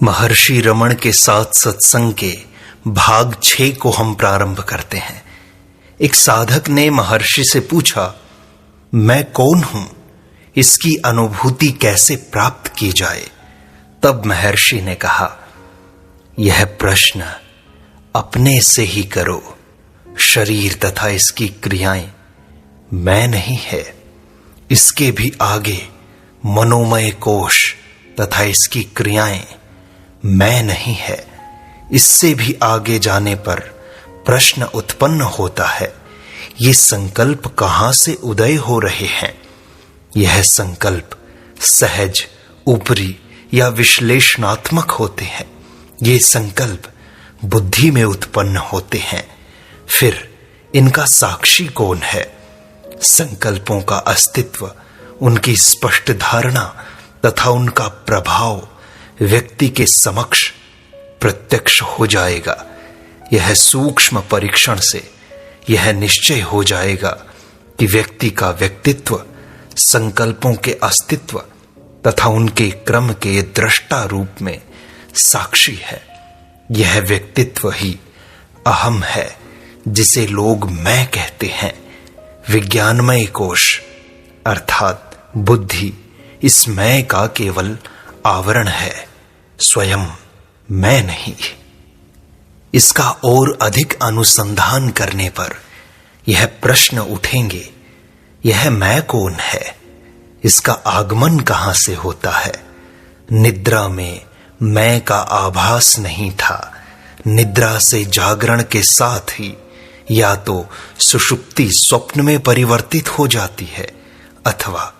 महर्षि रमण के साथ सत्संग के भाग 6 को हम प्रारंभ करते हैं। एक साधक ने महर्षि से पूछा, मैं कौन हूं, इसकी अनुभूति कैसे प्राप्त की जाए? तब महर्षि ने कहा, यह प्रश्न अपने से ही करो। शरीर तथा इसकी क्रियाएं मैं नहीं है। इसके भी आगे मनोमय कोश तथा इसकी क्रियाएं मैं नहीं है। इससे भी आगे जाने पर प्रश्न उत्पन्न होता है, ये संकल्प कहां से उदय हो रहे हैं? यह संकल्प सहज, ऊपरी या विश्लेषणात्मक होते हैं। ये संकल्प बुद्धि में उत्पन्न होते हैं। फिर इनका साक्षी कौन है? संकल्पों का अस्तित्व, उनकी स्पष्ट धारणा तथा उनका प्रभाव व्यक्ति के समक्ष प्रत्यक्ष हो जाएगा। यह सूक्ष्म परीक्षण से यह निश्चय हो जाएगा कि व्यक्ति का व्यक्तित्व संकल्पों के अस्तित्व तथा उनके क्रम के दृष्टा रूप में साक्षी है। यह व्यक्तित्व ही अहम है, जिसे लोग मैं कहते हैं। विज्ञानमय कोश अर्थात बुद्धि इस मैं का केवल आवरण है, स्वयं मैं नहीं। इसका और अधिक अनुसंधान करने पर यह प्रश्न उठेंगे, यह मैं कौन है? इसका आगमन कहां से होता है? निद्रा में मैं का आभास नहीं था। निद्रा से जागरण के साथ ही या तो सुषुप्ति स्वप्न में परिवर्तित हो जाती है अथवा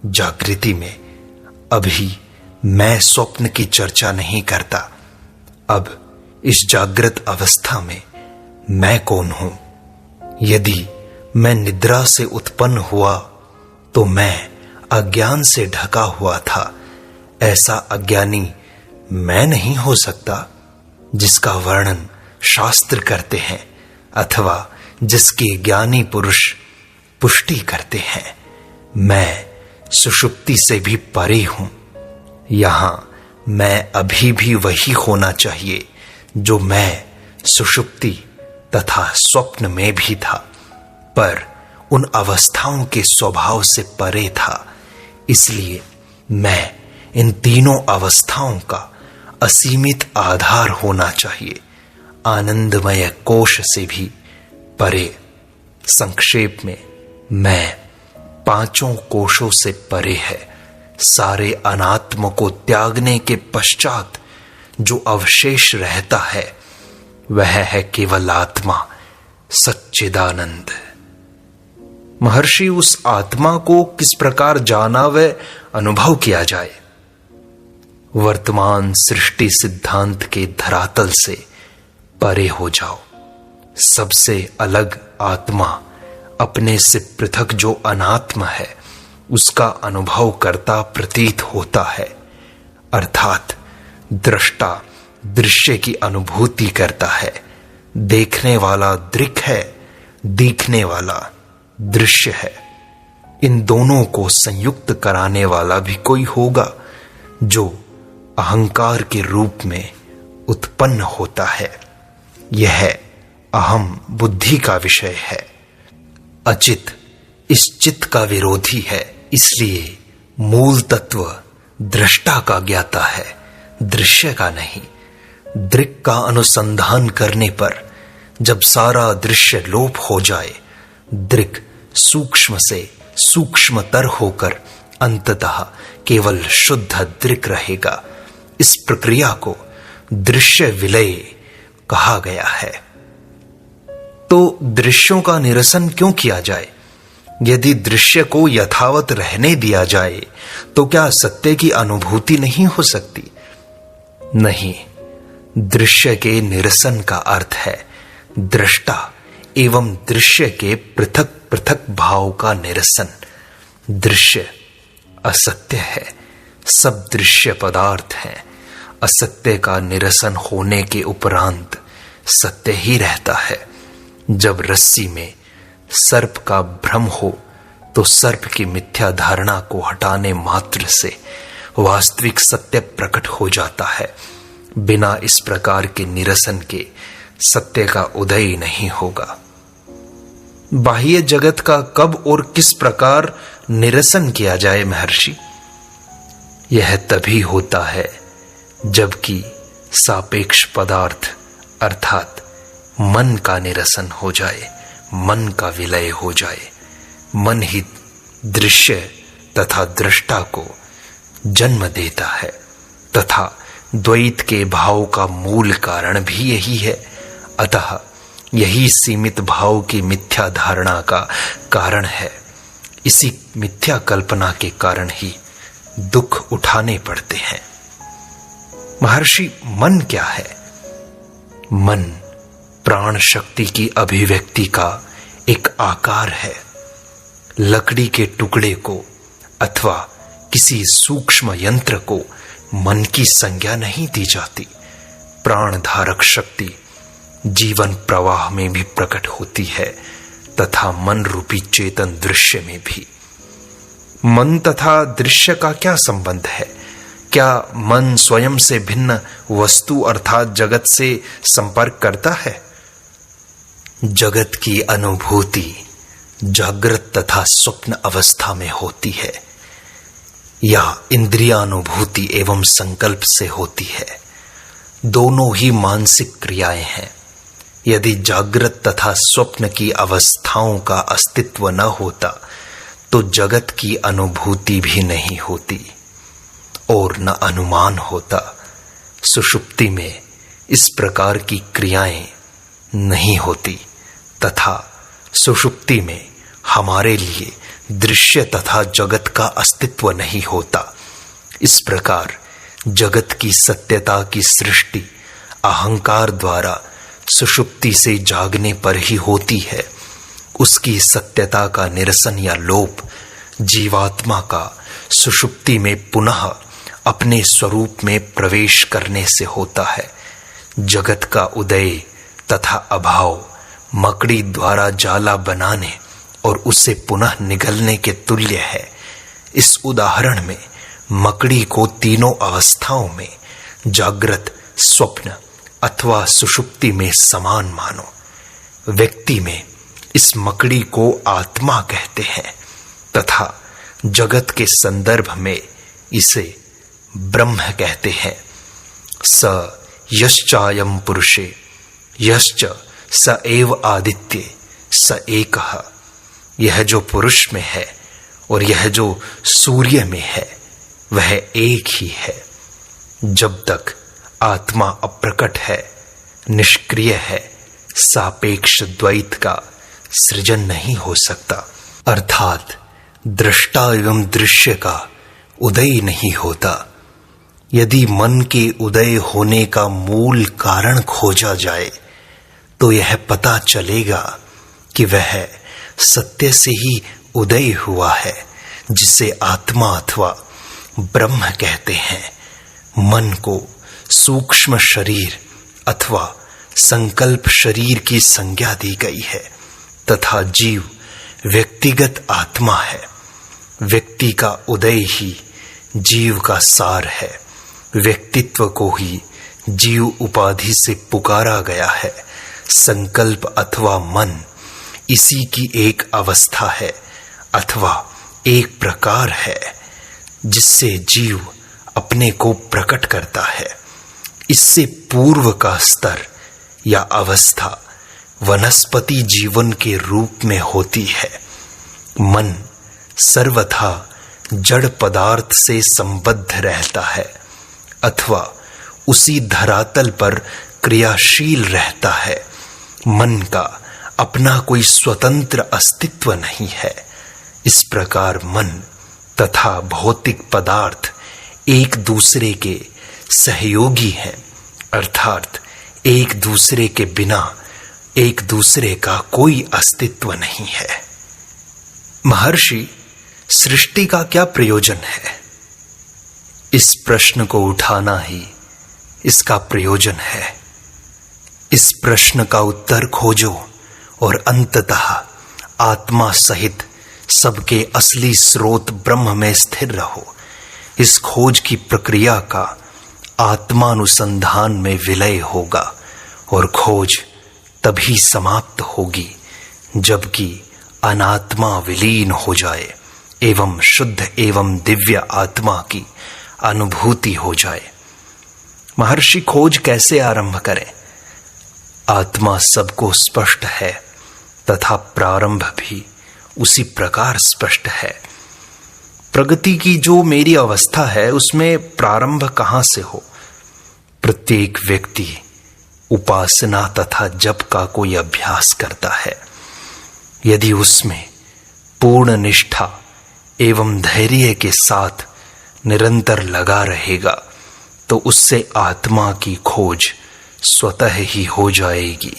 जागृति में। अभी मैं स्वप्न की चर्चा नहीं करता। अब इस जागृत अवस्था में मैं कौन हूं? यदि मैं निद्रा से उत्पन्न हुआ तो मैं अज्ञान से ढका हुआ था। ऐसा अज्ञानी मैं नहीं हो सकता जिसका वर्णन शास्त्र करते हैं अथवा जिसके ज्ञानी पुरुष पुष्टि करते हैं। मैं सुषुप्ति से भी परे हूं। यहां मैं अभी भी वही होना चाहिए जो मैं सुषुप्ति तथा स्वप्न में भी था, पर उन अवस्थाओं के स्वभाव से परे था। इसलिए मैं इन तीनों अवस्थाओं का असीमित आधार होना चाहिए, आनंदमय कोश से भी परे। संक्षेप में मैं 5 कोशों से परे है। सारे अनात्म को त्यागने के पश्चात जो अवशेष रहता है वह है केवल आत्मा, सच्चिदानंद। महर्षि, उस आत्मा को किस प्रकार जाना व अनुभव किया जाए? वर्तमान सृष्टि सिद्धांत के धरातल से परे हो जाओ। सबसे अलग आत्मा, अपने से पृथक जो अनात्म है, उसका अनुभव करता प्रतीत होता है। अर्थात दृष्टा दृश्य की अनुभूति करता है। देखने वाला दृक् है, दिखने वाला दृश्य है। इन दोनों को संयुक्त कराने वाला भी कोई होगा जो अहंकार के रूप में उत्पन्न होता है। यह अहम बुद्धि का विषय है। अचित इस चित्त का विरोधी है। इसलिए मूल तत्व दृष्टा का ज्ञाता है, दृश्य का नहीं। दृक् का अनुसंधान करने पर जब सारा दृश्य लोप हो जाए, दृक् सूक्ष्म से सूक्ष्मतर होकर अंततः केवल शुद्ध दृक् रहेगा। इस प्रक्रिया को दृश्य विलय कहा गया है। तो दृश्यों का निरसन क्यों किया जाए? यदि दृश्य को यथावत रहने दिया जाए तो क्या सत्य की अनुभूति नहीं हो सकती? नहीं, दृश्य के निरसन का अर्थ है दृष्टा एवं दृश्य के पृथक पृथक भाव का निरसन। दृश्य असत्य है, सब दृश्य पदार्थ हैं। असत्य का निरसन होने के उपरांत सत्य ही रहता है। जब रस्सी में सर्प का भ्रम हो तो सर्प की मिथ्या धारणा को हटाने मात्र से वास्तविक सत्य प्रकट हो जाता है। बिना इस प्रकार के निरसन के सत्य का उदय नहीं होगा। बाह्य जगत का कब और किस प्रकार निरसन किया जाए महर्षि? यह तभी होता है जबकि सापेक्ष पदार्थ अर्थात मन का निरसन हो जाए, मन का विलय हो जाए। मन ही दृश्य तथा दृष्टा को जन्म देता है तथा द्वैत के भाव का मूल कारण भी यही है। अतः यही सीमित भाव की मिथ्या धारणा का कारण है। इसी मिथ्या कल्पना के कारण ही दुख उठाने पड़ते हैं। महर्षि, मन क्या है? मन प्राण शक्ति की अभिव्यक्ति का एक आकार है। लकड़ी के टुकड़े को अथवा किसी सूक्ष्म यंत्र को मन की संज्ञा नहीं दी जाती। प्राण धारक शक्ति जीवन प्रवाह में भी प्रकट होती है तथा मन रूपी चेतन दृश्य में भी। मन तथा दृश्य का क्या संबंध है? क्या मन स्वयं से भिन्न वस्तु अर्थात जगत से संपर्क करता है? जगत की अनुभूति जागृत तथा स्वप्न अवस्था में होती है या इंद्रियानुभूति एवं संकल्प से होती है। दोनों ही मानसिक क्रियाएं हैं। यदि जागृत तथा स्वप्न की अवस्थाओं का अस्तित्व न होता तो जगत की अनुभूति भी नहीं होती और न अनुमान होता। सुषुप्ति में इस प्रकार की क्रियाएं नहीं होती तथा सुषुप्ति में हमारे लिए दृश्य तथा जगत का अस्तित्व नहीं होता। इस प्रकार जगत की सत्यता की सृष्टि अहंकार द्वारा सुषुप्ति से जागने पर ही होती है। उसकी सत्यता का निरसन या लोप जीवात्मा का सुषुप्ति में पुनः अपने स्वरूप में प्रवेश करने से होता है। जगत का उदय तथा अभाव मकड़ी द्वारा जाला बनाने और उससे पुनः निगलने के तुल्य है। इस उदाहरण में मकड़ी को तीनों अवस्थाओं में जागृत, स्वप्न अथवा सुषुप्ति में समान मानो। व्यक्ति में इस मकड़ी को आत्मा कहते हैं तथा जगत के संदर्भ में इसे ब्रह्म कहते हैं। स यश्चायं पुरुषे यश्च स एव आदित्य स एकः। यह जो पुरुष में है और यह जो सूर्य में है वह एक ही है। जब तक आत्मा अप्रकट है, निष्क्रिय है, सापेक्ष द्वैत का सृजन नहीं हो सकता, अर्थात दृष्टा एवं दृश्य का उदय नहीं होता। यदि मन के उदय होने का मूल कारण खोजा जाए तो यह पता चलेगा कि वह सत्य से ही उदय हुआ है, जिसे आत्मा अथवा ब्रह्म कहते हैं। मन को सूक्ष्म शरीर अथवा संकल्प शरीर की संज्ञा दी गई है तथा जीव व्यक्तिगत आत्मा है। व्यक्ति का उदय ही जीव का सार है। व्यक्तित्व को ही जीव उपाधि से पुकारा गया है। संकल्प अथवा मन इसी की एक अवस्था है अथवा एक प्रकार है जिससे जीव अपने को प्रकट करता है। इससे पूर्व का स्तर या अवस्था वनस्पति जीवन के रूप में होती है। मन सर्वथा जड़ पदार्थ से संबद्ध रहता है अथवा उसी धरातल पर क्रियाशील रहता है। मन का अपना कोई स्वतंत्र अस्तित्व नहीं है। इस प्रकार मन तथा भौतिक पदार्थ एक दूसरे के सहयोगी हैं, अर्थात एक दूसरे के बिना एक दूसरे का कोई अस्तित्व नहीं है। महर्षि, सृष्टि का क्या प्रयोजन है? इस प्रश्न को उठाना ही इसका प्रयोजन है। इस प्रश्न का उत्तर खोजो और अंततः आत्मा सहित सबके असली स्रोत ब्रह्म में स्थिर रहो। इस खोज की प्रक्रिया का आत्मानुसंधान में विलय होगा और खोज तभी समाप्त होगी जबकि अनात्मा विलीन हो जाए एवं शुद्ध एवं दिव्य आत्मा की अनुभूति हो जाए। महर्षि खोज कैसे आरंभ करें? आत्मा सबको स्पष्ट है तथा प्रारंभ भी उसी प्रकार स्पष्ट है। प्रगति की जो मेरी अवस्था है उसमें प्रारंभ कहां से हो? प्रत्येक व्यक्ति उपासना तथा जप का कोई अभ्यास करता है। यदि उसमें पूर्ण निष्ठा एवं धैर्य के साथ निरंतर लगा रहेगा तो उससे आत्मा की खोज स्वतः ही हो जाएगी।